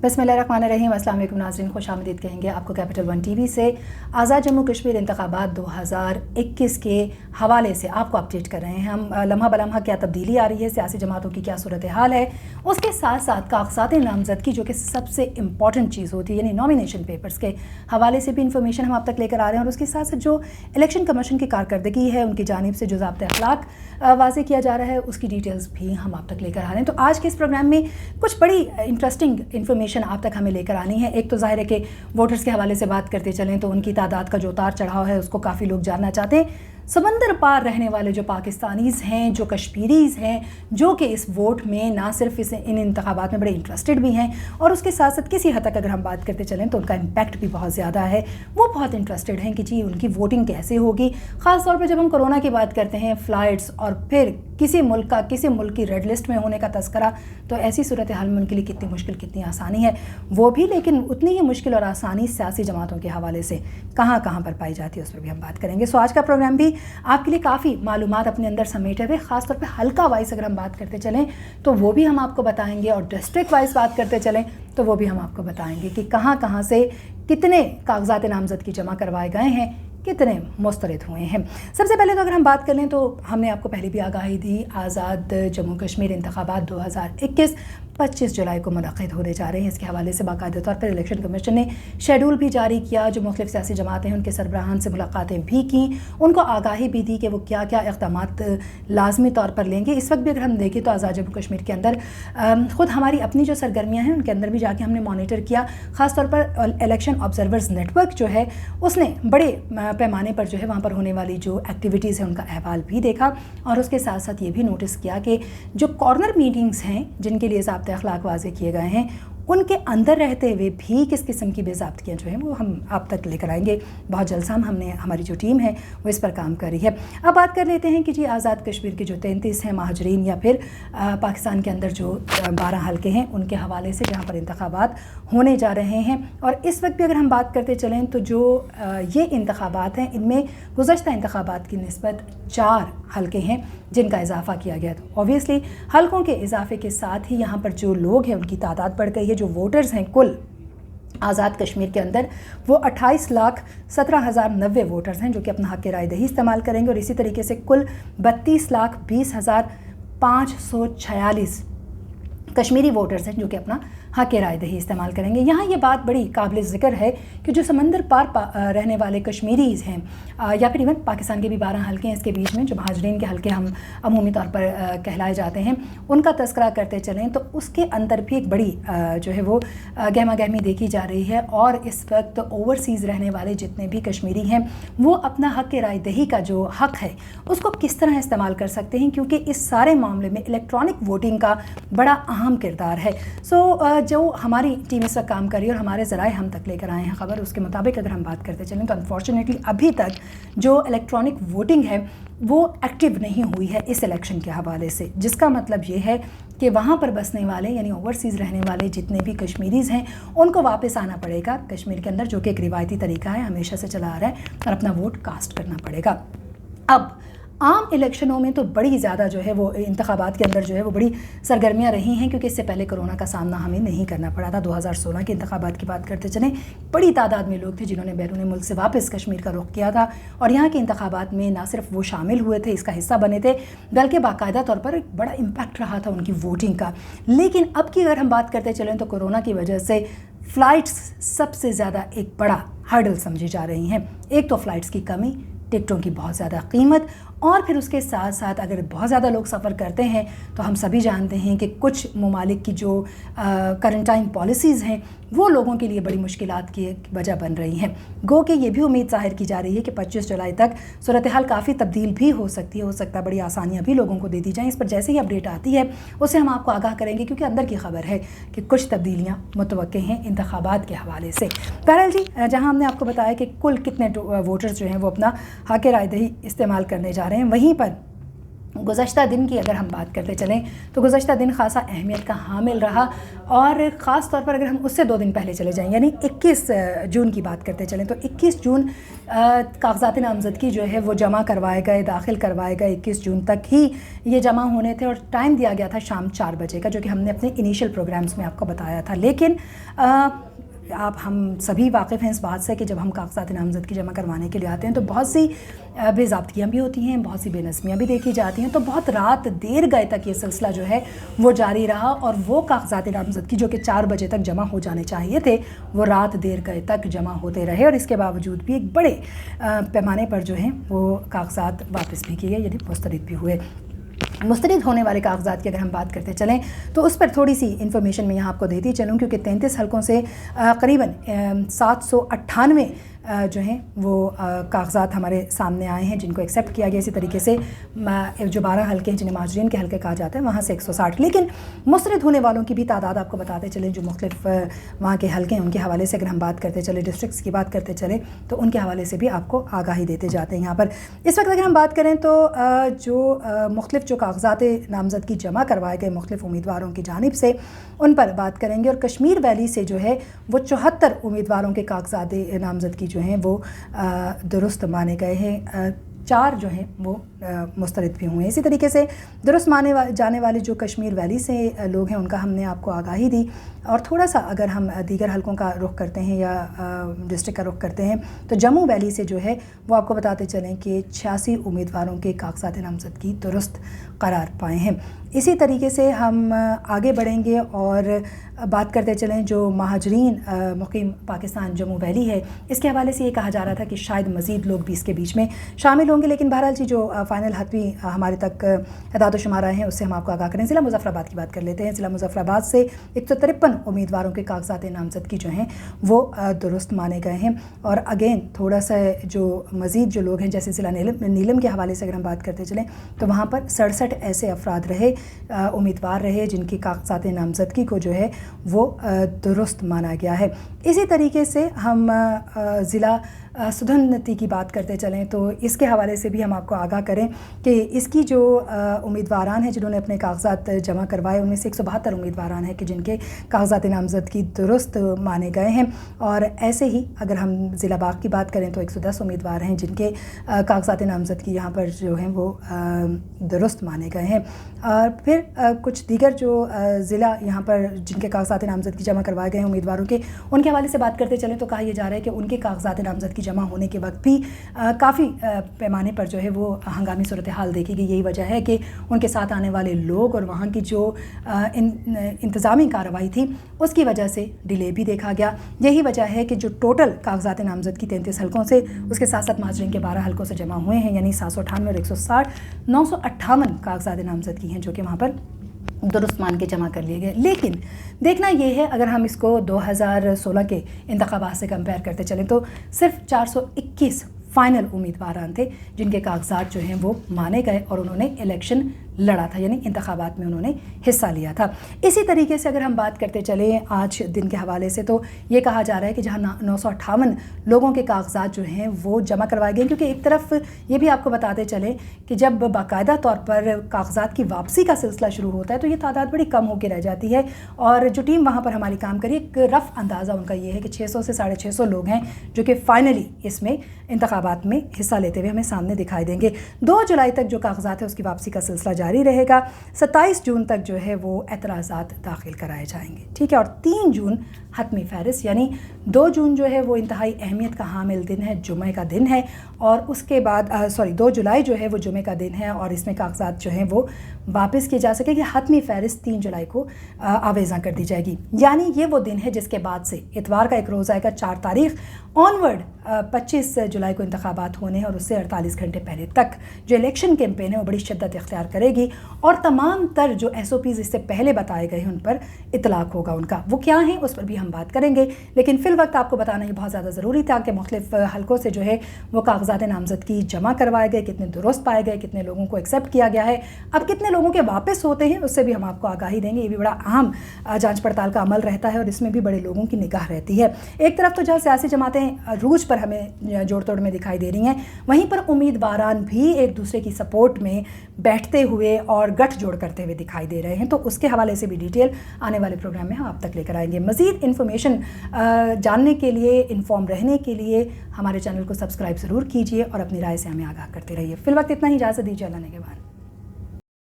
बिस्मिल्लाहिर्रहमानिर्रहीम। अस्सलाम वालेकुम नाज़रीन, खुशामदीद कहेंगे आपको कैपिटल वन टीवी से। आज़ाद जम्मू कश्मीर इंतखाबात 2021 के हवाले से आपको अपडेट कर रहे हैं हम। लम्हा बलम्हा क्या तब्दीली आ रही है, सियासी जमातों की क्या सूरत हाल है, उसके साथ साथ कागज़ात नामज़दगी जो कि सबसे इंपॉर्टेंट चीज़ होती है, यानी नॉमिनेशन पेपर्स के हवाले से भी इंफॉर्मेशन हम आप तक लेकर आ रहे हैं। और उसके साथ साथ जो इलेक्शन कमीशन की कारकर्दगी है, उनकी जानिब से जो ज़ाब्ते अखलाक वाज़े किया जा रहा है, उसकी डिटेल्स भी हम आप तक लेकर आ रहे हैं। तो आज के इस प्रोग्राम में कुछ बड़ी इंटरेस्टिंग इन्फॉर्मेशन आप तक हमें लेकर आनी है। एक तो ज़ाहिर है कि वोटर्स के हवाले से बात करते चलें तो उनकी तादाद का जो उतार चढ़ाव है उसको काफ़ी लोग जानना चाहते हैं। समंदर पार रहने वाले जो पाकिस्तानीज़ हैं, जो कश्मीरीज़ हैं, जो कि इस वोट में ना सिर्फ इन इंतखाबात में बड़े इंटरेस्टेड भी हैं, और उसके साथ साथ किसी हद तक अगर हम बात करते चलें तो उनका इम्पैक्ट भी बहुत ज़्यादा है। वो बहुत इंटरेस्टेड हैं कि जी उनकी वोटिंग कैसे होगी। ख़ास तौर पर जब हम कोरोना की बात करते हैं, फ़्लाइट्स और फिर किसी मुल्क की रेड लिस्ट में होने का तस्करा, तो ऐसी सूरत हाल में उनके लिए कितनी मुश्किल कितनी आसानी है वो भी, लेकिन उतनी ही मुश्किल और आसानी सियासी जमातों के हवाले से कहाँ पर पाई जाती है उस पर भी हम बात करेंगे। सो आज का प्रोग्राम भी आपके लिए काफ़ी मालूमात अपने अंदर समेटे हुए, ख़ासतौर पे हल्का वाइज अगर हम बात करते चलें तो वो भी हम आपको बताएंगे, और डिस्ट्रिक्ट वाइज बात करते चलें तो वो भी हम आपको बताएंगे कि कहाँ से कितने कागज़ात नामज़दगी जमा करवाए गए हैं, कितने मुस्तरद हुए हैं। सबसे पहले तो अगर हम बात कर लें तो हमने आपको पहले भी आगाही दी, आज़ाद जम्मू कश्मीर इंतखाबात 2021 25 जुलाई को मुनक़िद होने जा रहे हैं। इसके हवाले से बाकायदा तौर पर इलेक्शन कमीशन ने शेड्यूल भी जारी किया। जो मुख्तलिफ सियासी जमातें हैं उनके सरबराहान से मुलाकातें भी की, उनको आगाही भी दी कि वो क्या क्या इक़दामात लाजमी तौर पर लेंगे। इस वक्त भी अगर हम देखें तो आज़ाद जम्मू कश्मीर के अंदर ख़ुद हमारी अपनी जो सरगर्मियाँ हैं उनके अंदर भी जाके हमने मॉनिटर किया। ख़ास तौर पर इलेक्शन ऑब्जर्वर्स नेटवर्क जो है उसने बड़े पैमाने पर जो है वहाँ पर होने वाली जो एक्टिविटीज़ हैं उनका अहवाल भी देखा, और उसके साथ साथ ये भी नोटिस किया कि जो कॉर्नर मीटिंग्स हैं जिनके लिए ज़ाब्ते अखलाक वाज़े किए गए हैं, उनके अंदर रहते हुए भी किस किस्म की बेज़ाब्तियाँ जो हैं वो हम आप तक लेकर आएंगे। बहुत जल्द हमने हमारी जो टीम है वो इस पर काम कर रही है। अब बात कर लेते हैं कि जी आज़ाद कश्मीर के जो 33 हैं महाजरीन, या फिर पाकिस्तान के अंदर जो 12 हल्के हैं उनके हवाले से जहाँ पर इंतखाबात होने जा रहे हैं। और इस वक्त भी अगर हम बात करते चलें तो जो ये इंतखाबात हैं इनमें गुज़श्ता इंतखाबात की निस्बत 4 हल्के हैं जिनका इजाफ़ा किया गया। तो ऑब्वियसली हल्कों के इजाफे के साथ ही यहाँ पर जो लोग हैं उनकी तादाद बढ़ गई है। जो वोटर्स हैं कुल आज़ाद कश्मीर के अंदर वो 28,17,090 वोटर्स हैं जो कि अपना हक़ राय दही इस्तेमाल करेंगे, और इसी तरीके से कुल 32,20,546 कश्मीरी वोटर्स हैं जो कि अपना हक़ राय दही इस्तेमाल करेंगे। यहाँ ये बात बड़ी काबिल ज़िक्र है कि जो समंदर पार रहने वाले कश्मीरीज़ हैं, या फिर इवन पाकिस्तान के भी 12 हल्के हैं इसके बीच में, जो महाजरीन के हल्के हम अमूमी तौर पर कहलाए जाते हैं, उनका तस्करा करते चलें तो उसके अंदर भी एक बड़ी जो है वो गहमा गहमी देखी जा रही है। और इस वक्त ओवरसीज़ रहने वाले जितने भी कश्मीरी हैं वो अपना हक़ राय दही का जो हक़ है उसको किस तरह इस्तेमाल कर सकते हैं, क्योंकि इस सारे मामले में इलेक्ट्रॉनिक वोटिंग का बड़ा अहम किरदार है। सो जो हमारी टीम इस वक्त काम कर रही है और हमारे ज़राए हम तक लेकर आए हैं खबर, उसके मुताबिक अगर हम बात करते चलें तो अनफॉर्चुनेटली अभी तक जो इलेक्ट्रॉनिक वोटिंग है वो एक्टिव नहीं हुई है इस इलेक्शन के हवाले से, जिसका मतलब ये है कि वहाँ पर बसने वाले यानी ओवरसीज़ रहने वाले जितने भी कश्मीरीज़ हैं उनको वापस आना पड़ेगा कश्मीर के अंदर, जो कि एक रिवायती तरीका है, हमेशा से चला आ रहा है, और अपना वोट कास्ट करना पड़ेगा। अब आम इलेक्शनों में तो बड़ी ज़्यादा जो है वो इंतखाबात के अंदर जो है वो बड़ी सरगर्मियाँ रही हैं, क्योंकि इससे पहले कोरोना का सामना हमें नहीं करना पड़ा था। 2016 के इंतखाबात की बात करते चलें, बड़ी तादाद में लोग थे जिन्होंने बैरून मुल्क से वापस कश्मीर का रुख किया था, और यहाँ के इंतखाबात में ना सिर्फ वो शामिल हुए थे, इसका हिस्सा बने थे, बल्कि बाकायदा तौर पर एक बड़ा इम्पैक्ट रहा था उनकी वोटिंग का। लेकिन अब की अगर हम बात करते चलें तो कोरोना की वजह से फ़्लाइट्स सबसे ज़्यादा एक बड़ा हर्डल समझी जा रही हैं। एक तो फ़्लाइट्स की कमी, टिकटों की बहुत ज़्यादा कीमत, और फिर उसके साथ साथ अगर बहुत ज़्यादा लोग सफ़र करते हैं तो हम सभी जानते हैं कि कुछ ममालिक की जो करंटाइन पॉलिसीज़ हैं वो लोगों के लिए बड़ी मुश्किलात की वजह बन रही हैं। गो कि ये भी उम्मीद ज़ाहिर की जा रही है कि 25 जुलाई तक सूरत हाल काफ़ी तब्दील भी हो सकती है, बड़ी आसानियाँ भी लोगों को दे दी जाएँ। इस पर जैसे ही अपडेट आती है उससे हम आपको आगाह करेंगे, क्योंकि अंदर की खबर है कि कुछ तब्दीलियाँ मुतवक्के हैं इंतखाबात के हवाले से। बहरहाल जी, जहाँ हमने आपको बताया कि कुल कितने वोटर्स जो हैं वो अपना हक़ राय दही इस्तेमाल करने जा रहे हैं, वहीं पर गुज़श्ता दिन की अगर हम बात करते चलें तो गुज़श्ता दिन ख़ासा अहमियत का हामिल रहा, और ख़ास तौर पर अगर हम उससे 2 दिन पहले चले जाएं यानी 21 जून की बात करते चलें तो 21 जून कागज़ात नामज़दगी जो है वो जमा करवाए गए, दाखिल करवाए गए। 21 जून तक ही ये जमा होने थे और टाइम दिया गया था शाम 4 बजे का, जो कि हमने अपने इनिशियल प्रोग्राम्स में आपको बताया था। लेकिन आप हम सभी वाकिफ़ हैं इस बात से कि जब हम कागज़ात नामज़दगी जमा करवाने के लिए आते हैं तो बहुत सी बेज़ाब्तियाँ भी होती हैं, बहुत सी बेनज़मियाँ भी देखी जाती हैं। तो बहुत रात देर गए तक ये सिलसिला जो है वो जारी रहा, और वो कागज़ात नामज़दगी जो कि 4 बजे तक जमा हो जाने चाहिए थे वो रात देर गए तक जमा होते रहे, और इसके बावजूद भी एक बड़े पैमाने पर जो हैं वो कागज़ात वापस भी किए, यानी मुस्तरद भी हुए। मुस्तरद होने वाले कागज़ात की अगर हम बात करते चलें तो उस पर थोड़ी सी इन्फॉर्मेशन मैं यहाँ आपको देती चलूँ, क्योंकि 33 हलकों से करीबन 798 जो हैं वो कागज़ात हमारे सामने आए हैं जिनको एक्सेप्ट किया गया। इसी तरीके से जो 12 हलके हैं जिन्हें माजरीन के हलके कहा जाता है वहाँ से 160। लेकिन मुस्तरद होने वालों की भी तादाद आपको बताते चलें, जो मुख्तलिफ वहाँ के हलके हैं उनके हवाले से अगर हम बात करते चले, डिस्ट्रिक्ट्स की बात करते चले तो उनके हवाले से भी आपको आगाही देते जाते हैं। यहाँ पर इस वक्त अगर हम बात करें तो जो मुख्तलिफ जो कागज़ात नामज़दगी जमा करवाए गए मुख्तलिफ उम्मीदवारों की जानिब से, उन पर बात करेंगे। और कश्मीर वैली से जो है वो 74 उम्मीदवारों के कागज़ात नामज़दगी जो हैं वो दुरुस्त माने गए हैं। 4 जो हैं वो मुस्तरद भी हुए हैं। इसी तरीके से दुरुस्त माने जाने वाले जो कश्मीर वैली से लोग हैं उनका हमने आपको आगाही दी। और थोड़ा सा अगर हम दीगर हलकों का रुख करते हैं या डिस्ट्रिक्ट का रुख करते हैं तो जम्मू वैली से जो है वो आपको बताते चलें कि 86 उम्मीदवारों के कागज़ात नामज़दगी दुरुस्त करार पाए हैं। इसी तरीके से हम आगे बढ़ेंगे और बात करते चलें जो महाजरीन मुकीम पाकिस्तान जम्मू वैली है, इसके हवाले से ये कहा जा रहा था कि शायद मज़ीद लोग भी इसके बीच में शामिल होंगे। लेकिन बहरहाल जी जो फ़ाइनल हतमी हमारे तक एदाद शुमार आए हैं उससे हम आपको आगाह करें। ज़िला मुज़फ़्फ़राबाद की बात कर लेते हैं। ज़िला मुज़फ़्फ़राबाद से 153 उम्मीदवारों के कागज़ात नामज़दगी जो हैं वो दुरुस्त माने गए हैं। और अगेन थोड़ा सा जो मज़ीद जो लोग हैं जैसे ज़िला नीलम के हवाले से अगर हम बात करते चलें तो वहाँ पर 67 ऐसे अफराद रहे, उम्मीदवार रहे जिनकी कागज़ात नामज़दगी को जो है वो दुरुस्त माना गया है। इसी तरीके से हम ज़िला सुधनती की बात करते चलें तो इसके हवाले से भी हम आपको आगाह करें कि इसकी जो उम्मीदवारान हैं जिन्होंने अपने कागज़ात जमा करवाए उनमें से 172 उम्मीदवारान हैं कि जिनके कागज़ात नामज़दगी दुरुस्त माने गए हैं। और ऐसे ही अगर हम ज़िला बाग की बात करें तो 110 उम्मीदवार हैं जिनके कागज़ात नामज़दगी यहाँ पर जो हैं वो दुरुस्त माने गए हैं। और फिर कुछ दीगर जो ज़िला यहाँ पर जिनके कागज़ात नामज़दगी जमा करवाए गए हैं उम्मीदवारों के, उनके हवाले से बात करते चलें तो कहा यह जा रहा है कि उनके कागज़ात नामज़दगी जमा होने के वक्त भी काफ़ी पैमाने पर जो है वो हंगामी सूरत हाल देखी गई। यही वजह है कि उनके साथ आने वाले लोग और वहाँ की जो इंतज़ामी कार्रवाई थी उसकी वजह से डिले भी देखा गया। यही वजह है कि जो टोटल कागज़ात नामज़दगी 33 हलकों से उसके साथ साथ माजरीन के 12 हलकों से जमा हुए हैं, यानी 798 और 160 958 कागज़ात नामज़दगी हैं जो कि वहाँ पर दुरुस्त मान के जमा कर लिए गए। लेकिन देखना ये है अगर हम इसको 2016 के इंतखाबात से कंपेयर करते चलें तो सिर्फ 421 फ़ाइनल उम्मीदवार थे जिनके कागज़ात जो हैं वो माने गए और उन्होंने इलेक्शन लड़ा था, यानी इंतखाबात में उन्होंने हिस्सा लिया था। इसी तरीके से अगर हम बात करते चलें आज दिन के हवाले से तो ये कहा जा रहा है कि जहाँ 958 लोगों के कागज़ात जो हैं वो जमा करवाए गए, क्योंकि एक तरफ ये भी आपको बताते चले कि जब बाकायदा तौर पर कागज़ात की वापसी का सिलसिला शुरू होता है तो ये तादाद बड़ी कम होकर रह जाती है। और जो टीम वहाँ पर हमारी काम करी, एक रफ़ अंदाज़ा उनका ये है कि 600 से 650 लोग हैं जो कि फ़ाइनली इसमें इंतखाबात में हिस्सा लेते हुए हमें सामने दिखाई देंगे। 2 जुलाई तक जो कागज़ात है उसकी वापसी का सिलसिला जारी रहेगा। 27 जून तक जो है वो एतराज़ात दाखिल कराए जाएंगे, ठीक है। और 3 जून हतमी फ़हरिस्त, यानी 2 जून जो है वो इंतहाई अहमियत का हामिल दिन है, जुमे का दिन है। और उसके बाद 2 जुलाई जो है वो जुमे का दिन है और इसमें कागज़ात जो हैं वो वापस किए जा सकेंगे। हतमी फ़हरिस्त 3 जुलाई को आवेज़ा कर दी जाएगी, यानी ये वो दिन है जिसके बाद से इतवार का एक रोज़ आएगा 4 तारीख ऑनवर्ड 25 जुलाई को इंतखाबात होने हैं और उससे 48 घंटे पहले तक जो इलेक्शन कैंपेन है वो बड़ी शिद्दत इख्तियार करेगी। गी और तमाम तर जो SOPs इससे पहले बताए गए हैं उन पर इतलाक होगा उनका। वो क्या हैं उस पर भी हम बात करेंगे, लेकिन फ़िल वक्त आपको बताना ये बहुत ज़्यादा ज़रूरी था कि मुख्तलिफ हलकों से जो है वो कागजात नामज़दगी जमा करवाए गए, कितने दुरुस्त पाए गए, कितने लोगों को एक्सेप्ट किया गया है, अब कितने लोगों के वापस होते हैं उससे भी हम आपको आगाही देंगे। ये भी बड़ा अहम जांच पड़ताल का अमल रहता है और इसमें भी बड़े लोगों की निगाह रहती है। एक तरफ तो जहाँ सियासी जमातें रूज पर हमें जोड़ तोड़ में दिखाई दे रही हैं, वहीं पर उम्मीदवारान भी एक दूसरे की सपोर्ट में बैठते हुए और गठजोड़ करते हुए दिखाई दे रहे हैं। तो उसके हवाले से भी डिटेल आने वाले प्रोग्राम में हम आप तक लेकर आएंगे। मज़ीद इन्फॉर्मेशन जानने के लिए, इन्फॉर्म रहने के लिए हमारे चैनल को सब्सक्राइब ज़रूर कीजिए और अपनी राय से हमें आगाह करते रहिए। फिल वक्त इतना ही, इजाज़त दीजिए, अल्लाह ने के बाद।